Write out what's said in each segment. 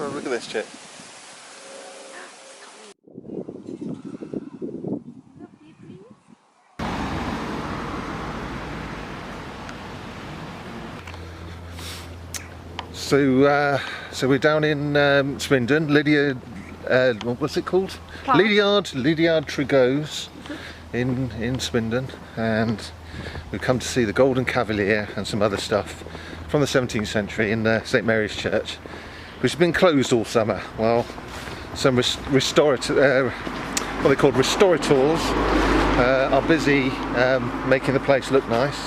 Oh, look at this chick. So we're down in Swindon. Lydiard, what's it called? Lydiard Tregoze in Swindon, and we've come to see the Golden Cavalier and some other stuff from the 17th century in the St Mary's Church, which has been closed all summer. Well, some what they called restorators are busy making the place look nice,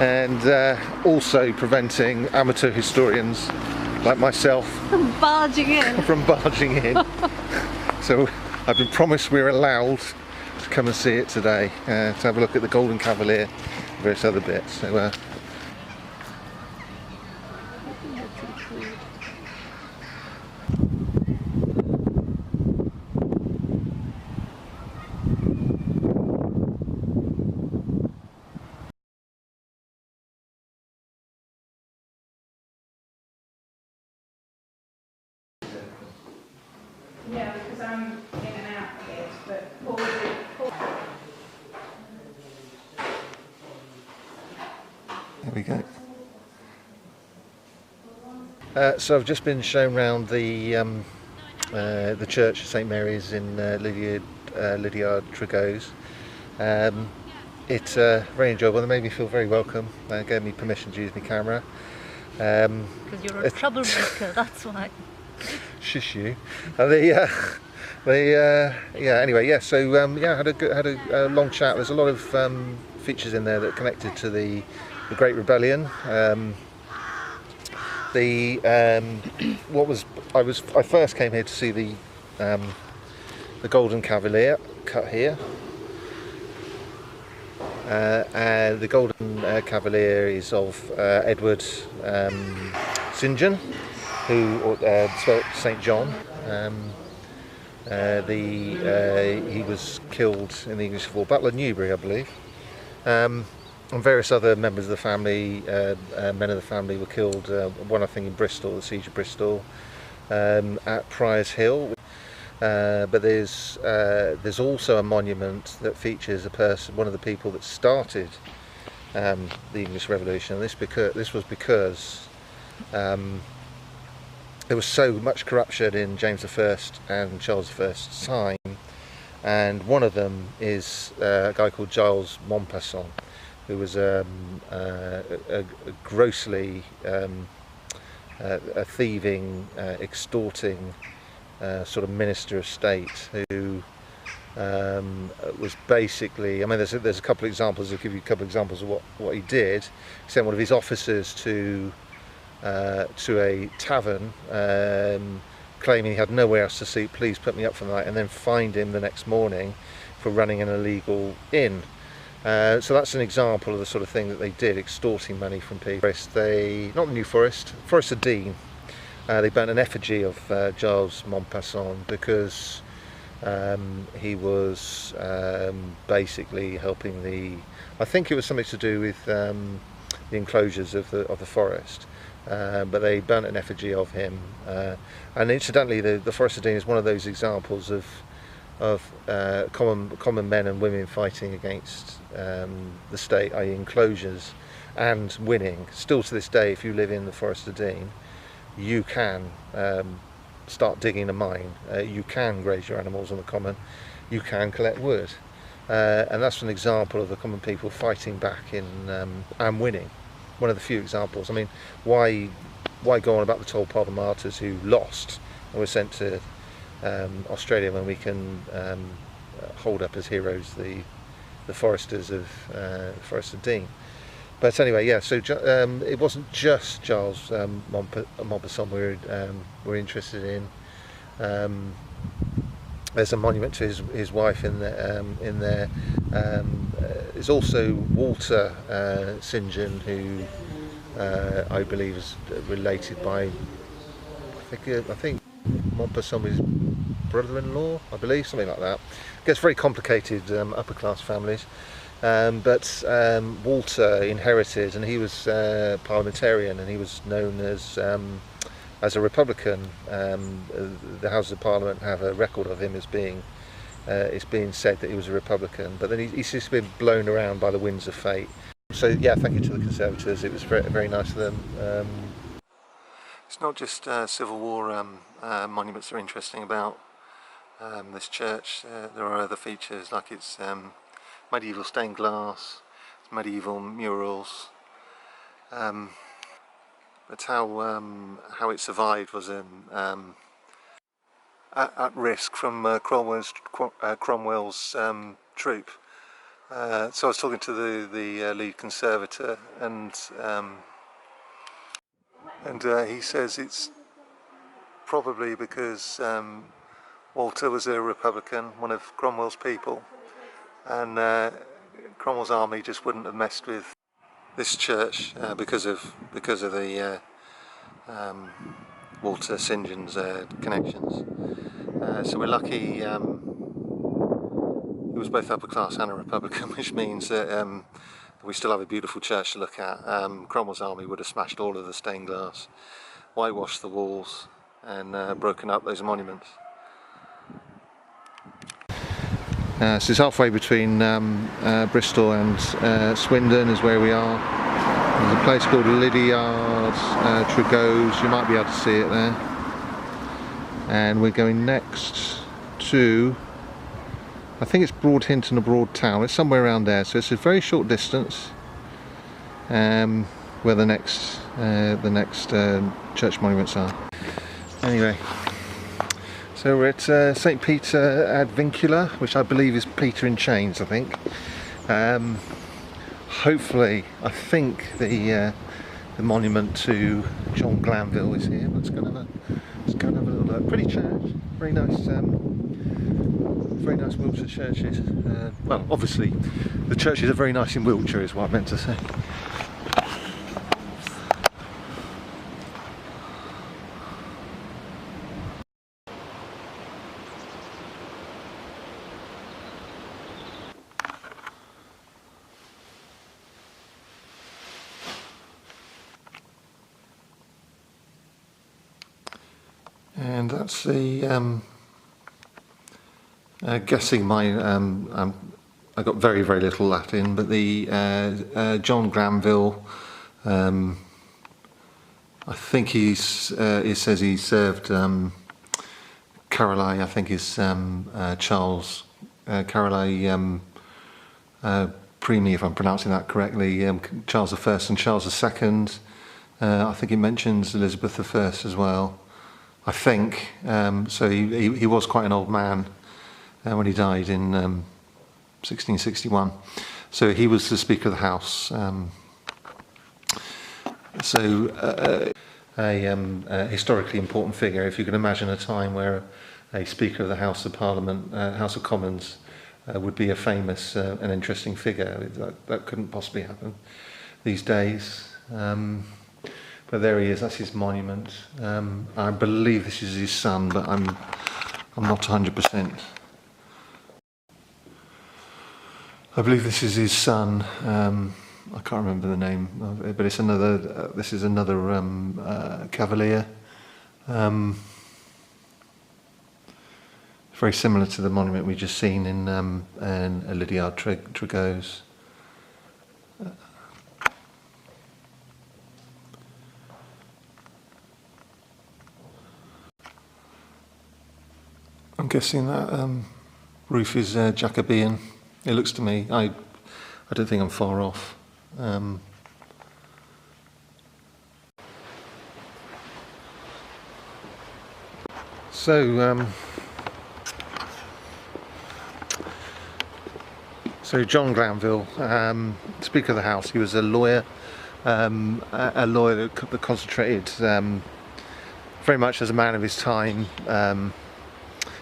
and also preventing amateur historians like myself from barging in. So I've been promised we're allowed to come and see it today, to have a look at the Golden Cavalier and various other bits. So, Yeah, because I'm in and out of it, but Paul. there we go. So I've just been shown round the church of St Mary's in Lydiard Tregoze. It's very enjoyable. They made me feel very welcome. They gave me permission to use my camera. Because you're a troublemaker, that's why. Shush you. Anyway, yeah. So I had a long chat. There's a lot of features in there that are connected to the Great Rebellion. I first came here to see the Golden Cavalier cut here. And the Golden Cavalier is of Edward St John, who spelt St John. He was killed in the English War, Battle of Newbury, I believe. And various other members of the family, men of the family, were killed. One, I think, in Bristol, the siege of Bristol, at Prior's Hill. But there's also a monument that features one of the people that started the English Revolution. And this was because there was so much corruption in James I and Charles I's time, and one of them is a guy called Giles Montpesson, who was a grossly a thieving, extorting sort of minister of state, who was basically, I mean, there's a couple of examples. I'll give you a couple of examples of what he did. He sent one of his officers to a tavern, claiming he had nowhere else to sleep, please put me up for the night, and then fined him the next morning for running an illegal inn. So that's an example of the sort of thing that they did, extorting money from people. Not the New Forest, Forest of Dean, they burnt an effigy of Giles Montpesson because he was basically helping I think it was something to do with the enclosures of the forest. But they burnt an effigy of him, and incidentally, the Forest of Dean is one of those examples of common men and women fighting against the state, i.e. enclosures, and winning. Still to this day, if you live in the Forest of Dean, you can start digging a mine, you can graze your animals on the common, you can collect wood, and that's an example of the common people fighting back and winning. One of the few examples. I mean, why go on about the Tolpala martyrs who lost and were sent to Australia when we can hold up as heroes the foresters of Forest of Dean? But anyway, yeah. So it wasn't just Giles Montpesson we're interested in. There's a monument to his wife in there. There's also Walter St John, who I believe is related by, I think Montpesson was his brother-in-law, I believe, something like that. It gets very complicated, upper-class families. But Walter inherited, and he was parliamentarian, and he was known as as a Republican, the Houses of Parliament have a record of him as being, it's being said that he was a Republican, but then he's just been blown around by the winds of fate. So yeah, thank you to the Conservatives. It was very, very nice of them. It's not just Civil War monuments that are interesting about this church. There are other features, like its medieval stained glass, its medieval murals. But how it survived was at risk from Cromwell's troop. So I was talking to the lead conservator, and he says it's probably because Walter was a Republican, one of Cromwell's people, and Cromwell's army just wouldn't have messed with this church because of the Walter St John's connections. So we're lucky. He was both upper class and a Republican, which means that we still have a beautiful church to look at. Cromwell's army would have smashed all of the stained glass, whitewashed the walls, and broken up those monuments. So it's halfway between Bristol and Swindon is where we are. There's a place called Lydiard Tregoze, you might be able to see it there. And we're going next to, I think it's Broadhinton or Broad Town, it's somewhere around there, so it's a very short distance where the next church monuments are. Anyway, so we're at St Peter ad Vincula, which I believe is Peter in Chains, I think. Hopefully, I think the monument to John Glanville is here. Let's go and have a little look. Pretty church, very nice Wiltshire churches. Well, obviously, the churches are very nice in Wiltshire, is what I meant to say. And that's the guessing my I got very little Latin, but the John Glanville, I think it says he served Carolai, I think is Charles Carolai Primi, if I'm pronouncing that correctly, Charles I and Charles II. I think it mentions Elizabeth I as well. I think so. He was quite an old man when he died in 1661. So he was the Speaker of the House. A historically important figure. If you can imagine a time where a Speaker of the House of Parliament, House of Commons, would be a famous and interesting figure, that couldn't possibly happen these days. But there he is, that's his monument. I believe this is his son, but I'm not 100%. I believe this is his son. I can't remember the name of it, but it's another. This is another Cavalier. Very similar to the monument we just seen in Lydiard Tregoze. I'm guessing that roof is Jacobean. It looks to me. I don't think I'm far off. So John Glanville, Speaker of the House, he was a lawyer that concentrated very much as a man of his time.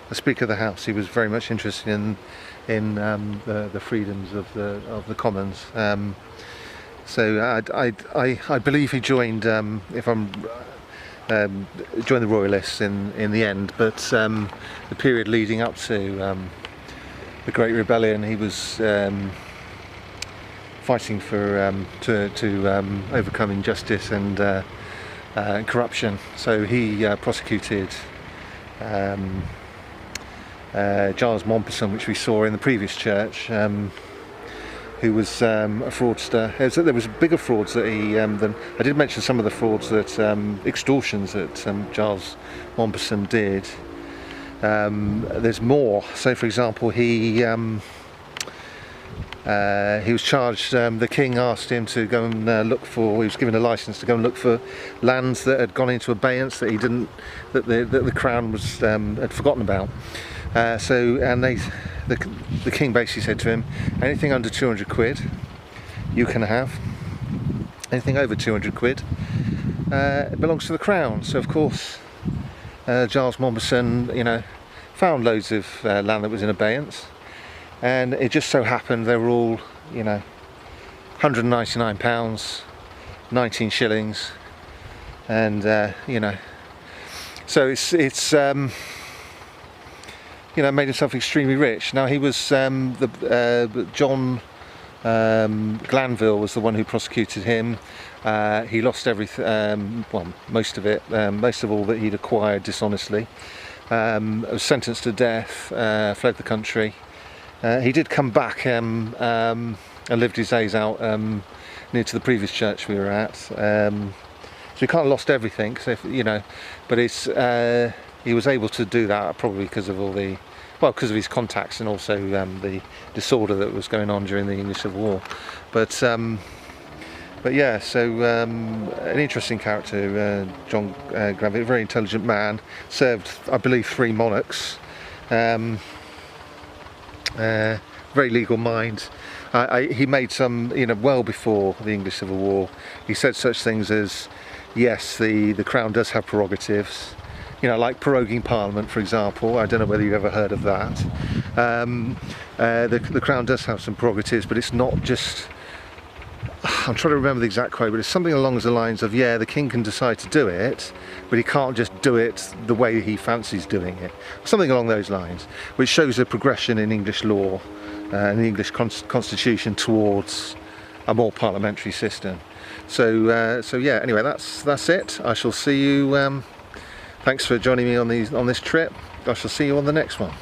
The Speaker of the House, he was very much interested in the freedoms of the Commons. So I believe he joined, joined the Royalists in the end. But the period leading up to the Great Rebellion, he was fighting for to overcome injustice and and corruption. So he prosecuted Giles Mompesson, which we saw in the previous church, who was a fraudster. There was bigger frauds that he than I did mention some of the frauds that extortions that Giles Mompesson did. There's more. So, for example, he was charged. The king asked him to go and look for. He was given a license to go and look for lands that had gone into abeyance that he didn't, that the crown was had forgotten about. The king basically said to him, anything under 200 quid you can have. Anything over 200 quid it belongs to the crown. So of course Giles Mompesson, found loads of land that was in abeyance, and it just so happened they were all, £199, 19 shillings, and so it's made himself extremely rich. Now he was John Glanville was the one who prosecuted him. He lost everything, most of it, most of all that he'd acquired dishonestly. Was sentenced to death, fled the country. He did come back and lived his days out near to the previous church we were at. So he kind of lost everything, but it's he was able to do that probably because of because of his contacts, and also the disorder that was going on during the English Civil War. But yeah, so an interesting character, John Glanville, a very intelligent man, served, I believe, 3 monarchs, very legal mind. He made some, well before the English Civil War, he said such things as, yes, the crown does have prerogatives, like proroguing Parliament, for example. I don't know whether you've ever heard of that. The crown does have some prerogatives, but it's not just, I'm trying to remember the exact quote, but it's something along the lines of, the king can decide to do it, but he can't just do it the way he fancies doing it. Something along those lines, which shows a progression in English law and the English constitution towards a more parliamentary system. So yeah, anyway, that's it. I shall see you. Thanks for joining me on this trip. I shall see you on the next one.